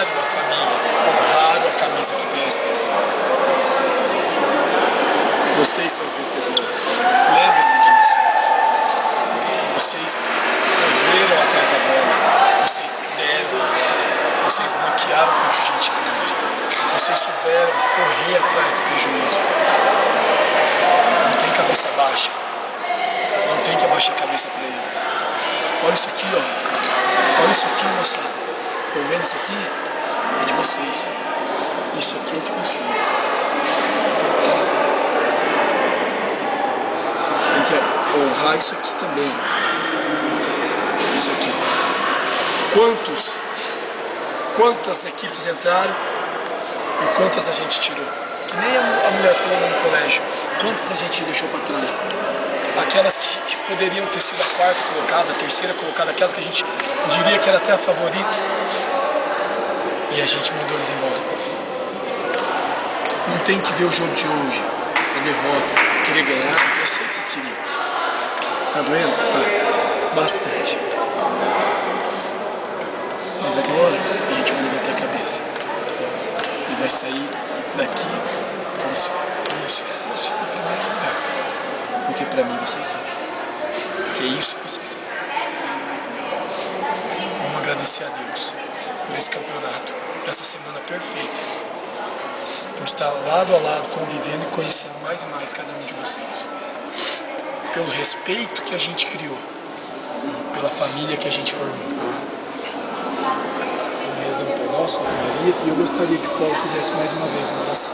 honraram a família, honraram a camisa que vestem. Vocês são os vencedores. Lembre-se disso. Vocês correram atrás da bola. Vocês deram a bola. Vocês bloquearam com gente grande. Vocês souberam correr atrás do prejuízo. Não tem cabeça baixa. Não tem que abaixar a cabeça para eles. Olha isso aqui, ó. Olha isso aqui, moçada. Estão vendo isso aqui? É de vocês. Isso aqui é de vocês. Tem que honrar isso aqui também. Isso aqui. Quantas equipes entraram e quantas a gente tirou? Que nem a mulher falou no colégio. Quantas a gente deixou para trás? Aquelas que poderiam ter sido a quarta colocada, a terceira colocada, aquelas que a gente diria que era até a favorita. E a gente mandou eles embora. Não tem que ver o jogo de hoje, a derrota, querer ganhar. Eu sei que vocês queriam. Tá doendo? Tá. Bastante. Mas agora a gente vai levantar a cabeça. E vai sair daqui como se fosse o primeiro lugar. Porque pra mim vocês são. Porque é isso que vocês são. Vamos agradecer a Deus por esse campeonato, por essa semana perfeita. Por estar lado a lado, convivendo e conhecendo mais e mais cada um de vocês. Pelo respeito que a gente criou. Pela família que a gente formou. Rezando por nós, com a Maria, e eu gostaria que o Paulo fizesse mais uma vez uma oração.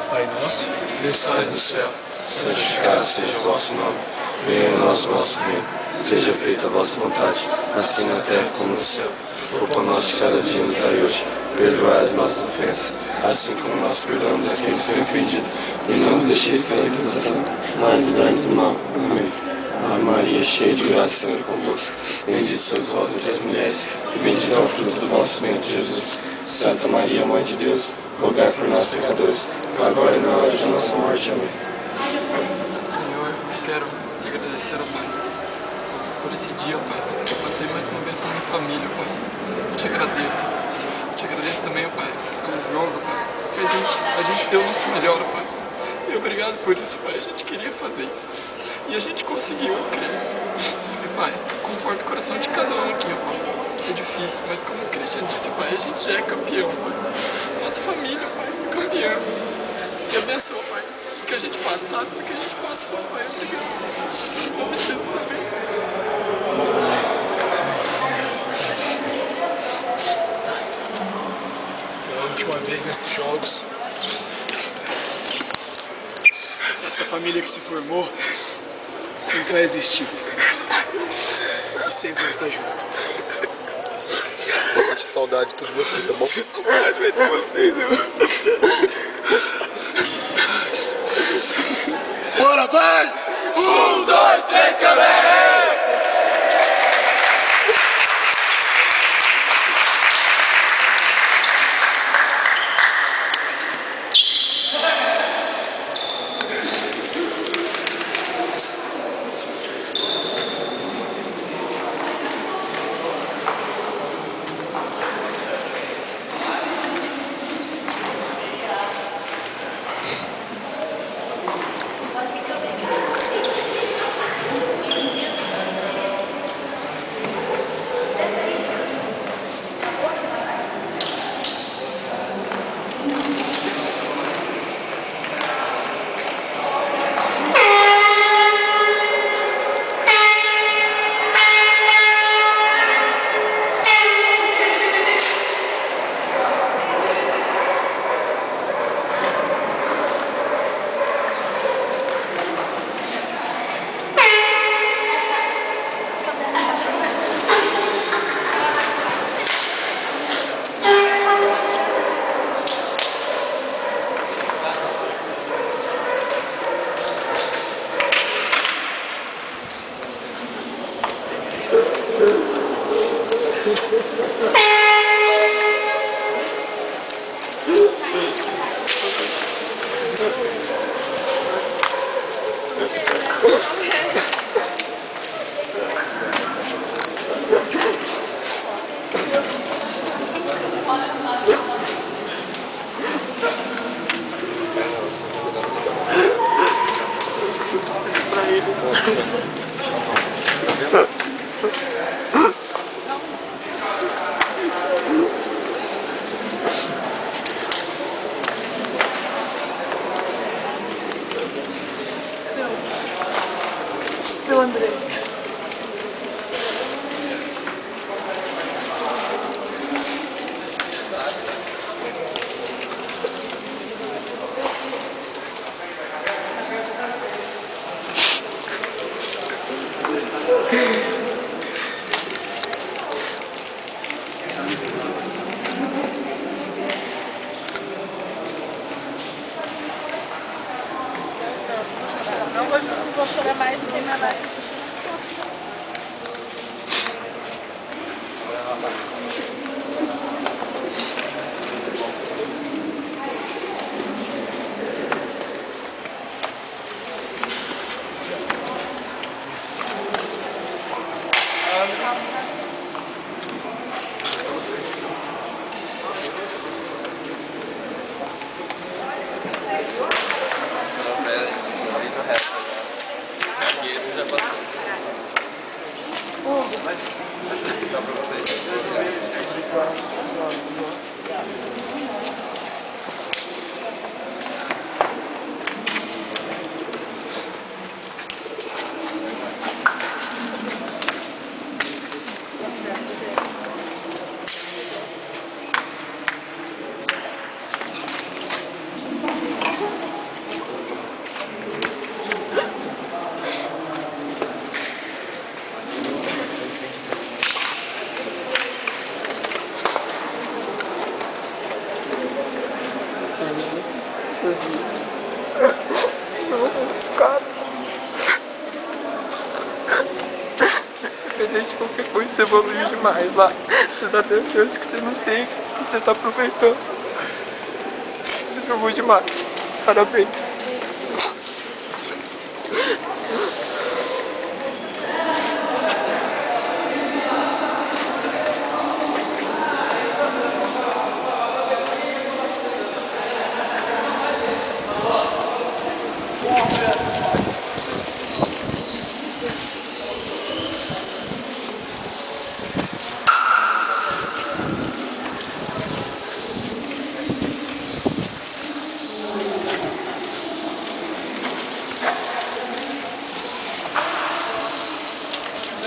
Pai nosso, que estais no céu, santificado seja o vosso nome. Venha a nós o vosso reino. Seja feita a vossa vontade, assim na terra como no céu. O pão nosso de cada dia nos dai hoje. Perdoai as nossas ofensas, assim como nós perdoamos a quem nos tem ofendido. E não nos deixeis cair em tentação, mas livrai-nos do mal. Amém. Ave Maria, cheia de graça, o Senhor é convosco. Bendita sois vós entre as mulheres, e bendito é o fruto do vosso ventre, Jesus. Santa Maria, Mãe de Deus, rogai por nós, pecadores, agora e na hora da nossa morte. Amém. Senhor, eu quero agradecer ao Pai por esse dia, Pai. Eu passei mais uma vez com a minha família, Pai. Eu te agradeço. Eu te agradeço também, Pai, pelo jogo, Pai. Que a gente deu o nosso melhor, Pai. E obrigado por isso, Pai. A gente queria fazer isso. E a gente conseguiu, eu creio. E, Pai, conforta o coração de cada um aqui, Pai. É difícil, mas como o Christian disse, Pai, a gente já é campeão, Pai. Nossa família, Pai, é campeão. E abençoa, Pai, o que a gente passou, tudo que a gente passou, Pai. Obrigado. Em nome de Jesus, amém. Pela última vez nesses jogos, essa família que se formou sempre vai existir. E sempre vai estar junto. Eu senti saudade de todos aqui, tá bom? Saudade de vocês, meu. Bora, vai! 1, 2, 3, câmera! filhos. Meu André. Hoje não vou chorar mais, não tem mais nada. Cara, independente de qualquer coisa, você evoluiu demais lá. Você tá tendo chance que você não tem, que você tá aproveitando. Você evoluiu demais. Parabéns.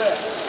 É.